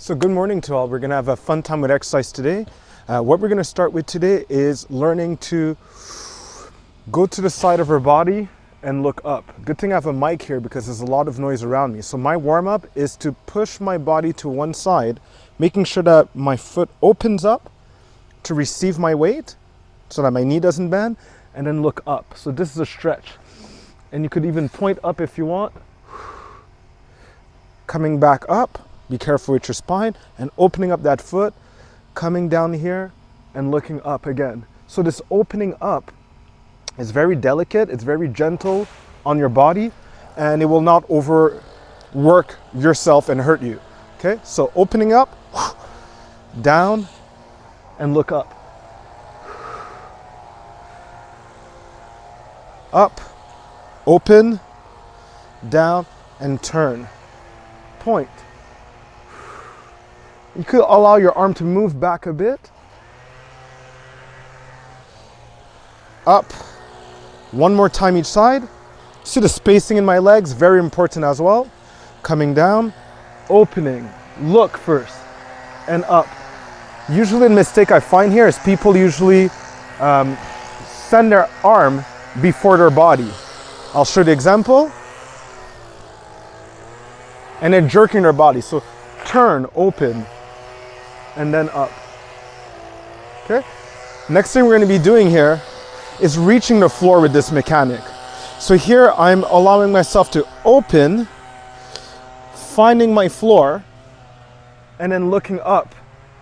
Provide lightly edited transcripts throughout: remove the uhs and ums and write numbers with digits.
So good morning to all. We're going to have a fun time with exercise today. What we're going to start with today is learning to go to the side of our body and look up. Good thing I have a mic here because there's a lot of noise around me. So my warm-up is to push my body to one side, making sure that my foot opens up to receive my weight so that my knee doesn't bend, and then look up. So this is a stretch. And you could even point up if you want. Coming back up. Be careful with your spine and opening up that foot, coming down here and looking up again. So this opening up is very delicate, it's very gentle on your body, and it will not overwork yourself and hurt you. Okay, so opening up, down, and look up. Up, open, down, and turn. Point. You could allow your arm to move back a bit. Up. One more time each side. See the spacing in my legs, very important as well. Coming down, opening, look first, and up. Usually the mistake I find here is people usually send their arm before their body. I'll show the example. And then jerking their body. So turn, open, and then up. Okay? Next thing we're going to be doing here is reaching the floor with this mechanic. So here I'm allowing myself to open, finding my floor, and then looking up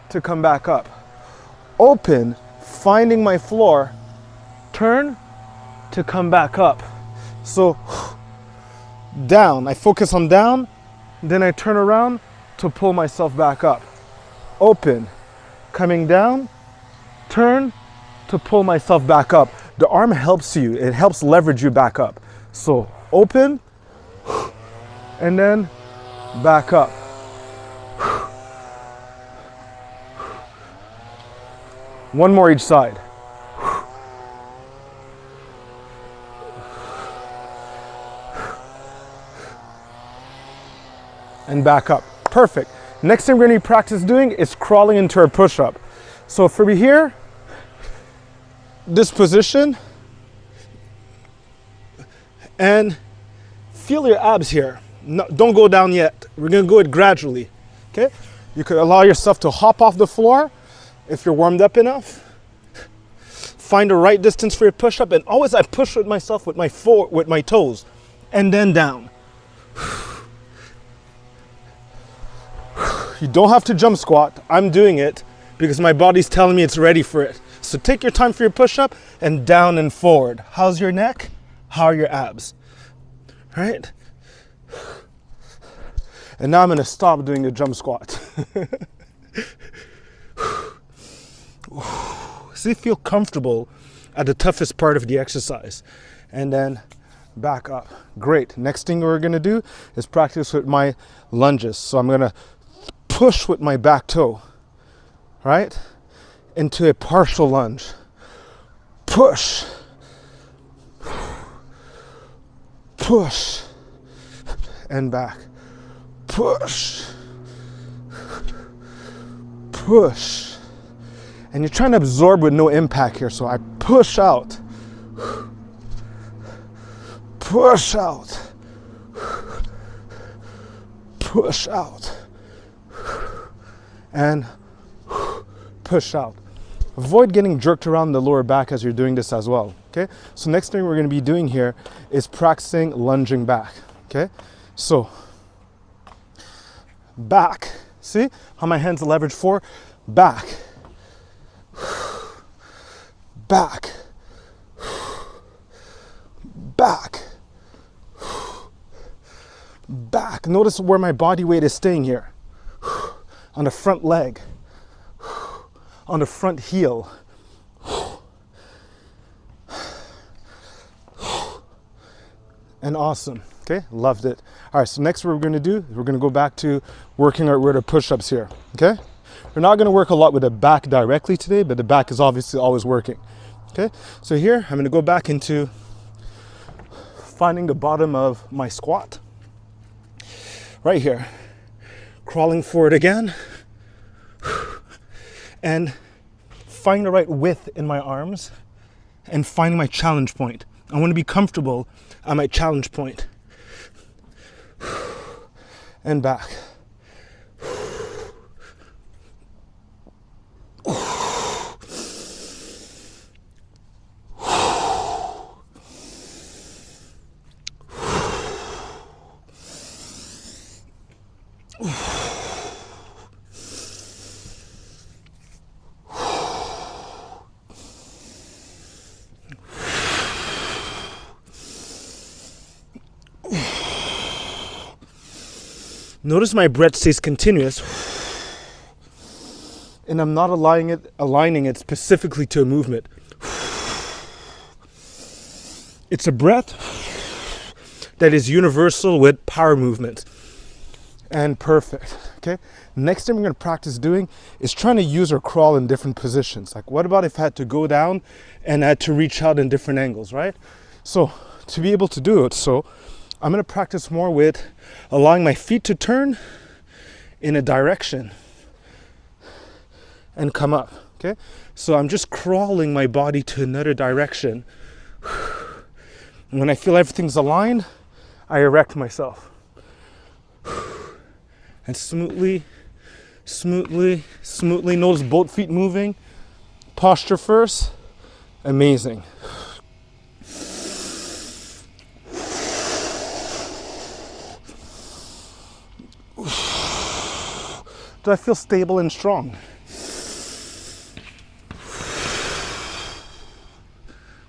to come back up. Open, finding my floor, turn to come back up. So down, I focus on down, then I turn around to pull myself back up. Open, coming down, turn to pull myself back up. The arm helps you, it helps leverage you back up. So open, and then back up. One more each side. And back up. Perfect. Next thing we're going to practice doing is crawling into a push-up. So from here, this position, and feel your abs here. No, don't go down yet. We're going to go it gradually. Okay? You could allow yourself to hop off the floor if you're warmed up enough. Find the right distance for your push-up, and always I push with myself with my toes, and then down. You don't have to jump squat. I'm doing it because my body's telling me it's ready for it. So take your time for your push-up and down and forward. How's your neck? How are your abs? All right? And now I'm going to stop doing the jump squat. See, feel comfortable at the toughest part of the exercise. And then back up. Great. Next thing we're going to do is practice with my lunges. So I'm going to push with my back toe, right, into a partial lunge. Push, push, and back. Push, push. And you're trying to absorb with no impact here, so I push out, push out, push out, and push out. Avoid getting jerked around the lower back as you're doing this as well, okay? So next thing we're going to be doing here is practicing lunging back, okay? So back, see how my hands leverage forward? Back, back, back, back. Notice where my body weight is staying here. On the front leg, on the front heel. And awesome, okay? Loved it. All right, so next what we're gonna do is we're gonna go back to working our with our push-ups here, okay? We're not gonna work a lot with the back directly today, but the back is obviously always working, okay? So here, I'm gonna go back into finding the bottom of my squat. Right here. crawling forward again, and finding the right width in my arms and finding my challenge point. I want to be comfortable at my challenge point. And back. Notice my breath stays continuous, and I'm not aligning it specifically to a movement. It's a breath that is universal with power movement. And perfect, okay? Next thing we're gonna practice doing is trying to use or crawl in different positions. Like, what about if I had to go down and I had to reach out in different angles, right? So to be able to do it, I'm gonna practice more with allowing my feet to turn in a direction and come up, okay? So I'm just crawling my body to another direction. And when I feel everything's aligned, I erect myself. And smoothly, notice both feet moving. Posture first, amazing. Do I feel stable and strong?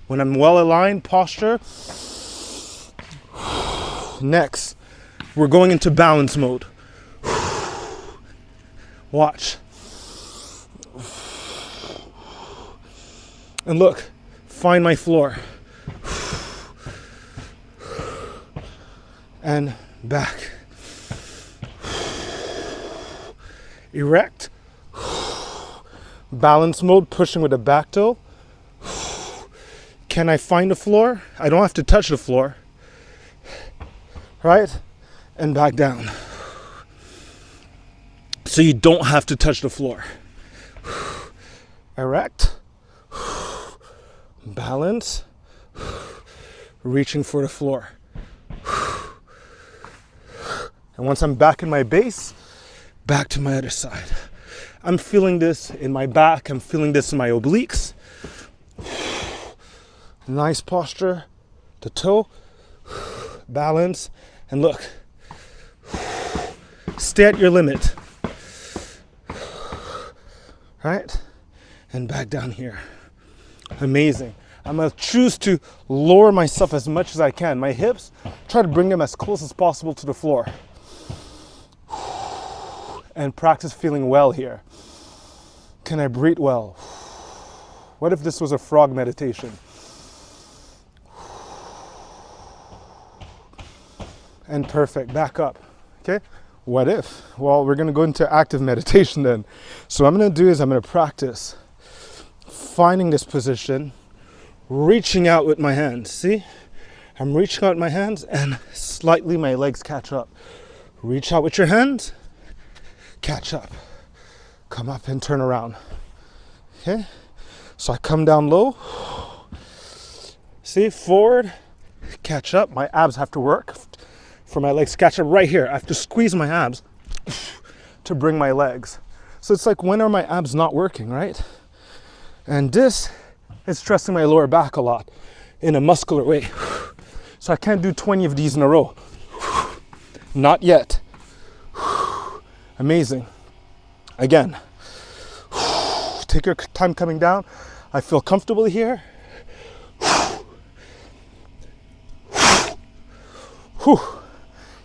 When I'm well aligned, posture. Next, we're going into balance mode. Watch. And look, find my floor. And back. Erect. Balance mode, pushing with the back toe. Can I find the floor? I don't have to touch the floor. Right? And back down. So you don't have to touch the floor. Erect. Balance. Reaching for the floor. And once I'm back in my base, back to my other side. I'm feeling this in my back. I'm feeling this in my obliques. Nice posture. The toe. Balance. And look. Stay at your limit. Right? And back down here. Amazing. I'm going to choose to lower myself as much as I can. My hips, try to bring them as close as possible to the floor. And practice feeling well here. Can I breathe well? What if this was a frog meditation? And perfect, back up, okay? What if? Well, we're gonna go into active meditation then. So what I'm gonna do is I'm gonna practice finding this position, reaching out with my hands, see? I'm reaching out with my hands and slightly my legs catch up. Reach out with your hands, catch up, come up and turn around, okay? So I come down low, see, forward, catch up, my abs have to work for my legs to catch up right here. I have to squeeze my abs to bring my legs. So it's like, when are my abs not working, right? And this is stressing my lower back a lot in a muscular way. So I can't do 20 of these in a row. Not yet. Amazing. Again. Take your time coming down. I feel comfortable here.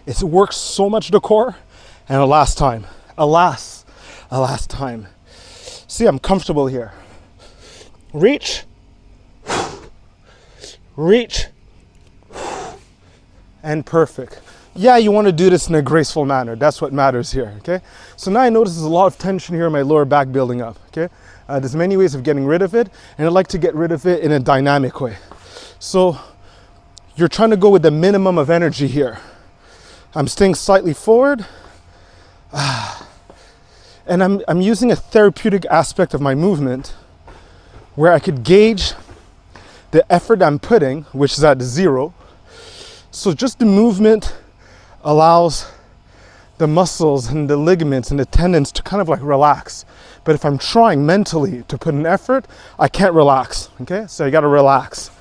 It works so much the core. And a last time. A last time. See, I'm comfortable here. Reach. Reach. And perfect. Yeah, you want to do this in a graceful manner. That's what matters here, okay? So now I notice there's a lot of tension here in my lower back building up, okay? There's many ways of getting rid of it, and I'd like to get rid of it in a dynamic way. So you're trying to go with the minimum of energy here. I'm staying slightly forward. And I'm using a therapeutic aspect of my movement where I could gauge the effort I'm putting, which is at 0. So just the movement allows the muscles and the ligaments and the tendons to kind of like relax. But if I'm trying mentally to put an effort, I can't relax, okay? So you gotta relax.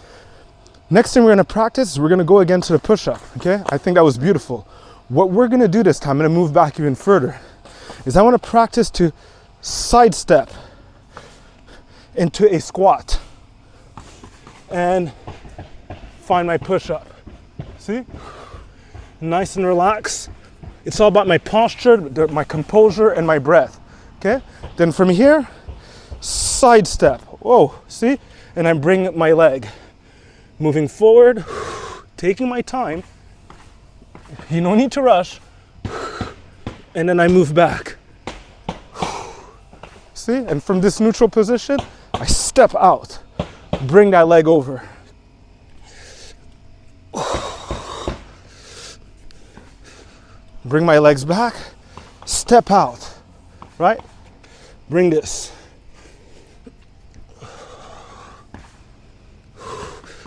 Next thing we're gonna practice is we're gonna go again to the push-up, okay? I think that was beautiful. What we're gonna do this time, I'm gonna move back even further, is I wanna practice to sidestep into a squat and find my push-up. See? Nice and relaxed. It's all about my posture, my composure, and my breath, okay? Then from here, sidestep. Whoa, see? And I bring my leg. Moving forward, taking my time. You don't need to rush. And then I move back. See? And from this neutral position, I step out. Bring that leg over. Bring my legs back, step out, right? Bring this.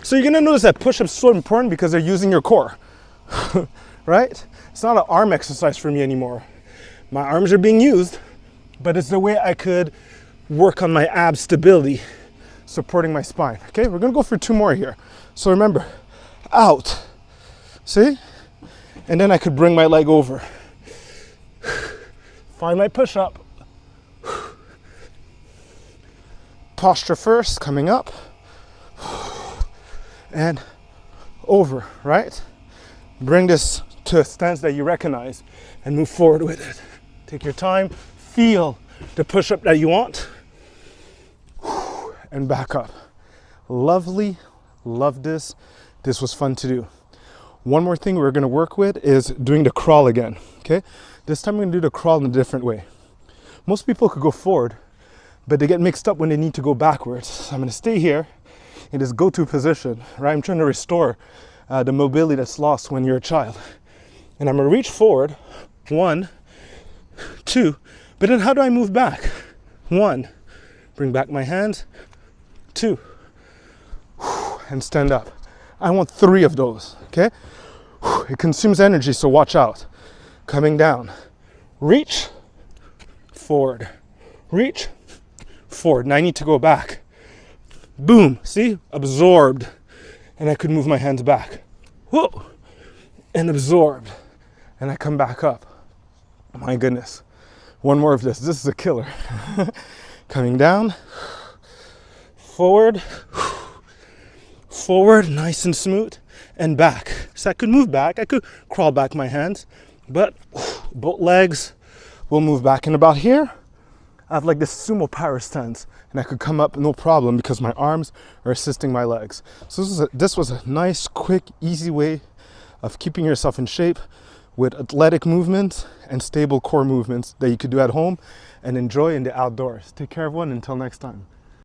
So you're gonna notice that push-up's so important because they're using your core, right? It's not an arm exercise for me anymore. My arms are being used, but it's the way I could work on my ab stability, supporting my spine. Okay, we're gonna go for 2 more here. So remember, out, see? And then I could bring my leg over. Find my push-up. Posture first, coming up. And over, right? Bring this to a stance that you recognize and move forward with it. Take your time, feel the push-up that you want. And back up. Lovely, love this. This was fun to do. One more thing we're gonna work with is doing the crawl again, okay? This time we're gonna do the crawl in a different way. Most people could go forward, but they get mixed up when they need to go backwards. So I'm gonna stay here in this go-to position, right? I'm trying to restore the mobility that's lost when you're a child. And I'm gonna reach forward, 1, 2, but then how do I move back? 1, bring back my hands, 2, and stand up. I want 3 of those, okay? It consumes energy, so watch out. Coming down, reach, forward, reach, forward. Now I need to go back. Boom, see, absorbed. And I could move my hands back. Whoa, and absorbed. And I come back up. My goodness. One more of this. This is a killer. Coming down, forward, forward, nice and smooth, and back. So I could move back, I could crawl back my hands, but both legs will move back. And about here, I have like this sumo power stance, and I could come up no problem because my arms are assisting my legs. So this was a nice, quick, easy way of keeping yourself in shape with athletic movements and stable core movements that you could do at home and enjoy in the outdoors. Take care, everyone. Until next time.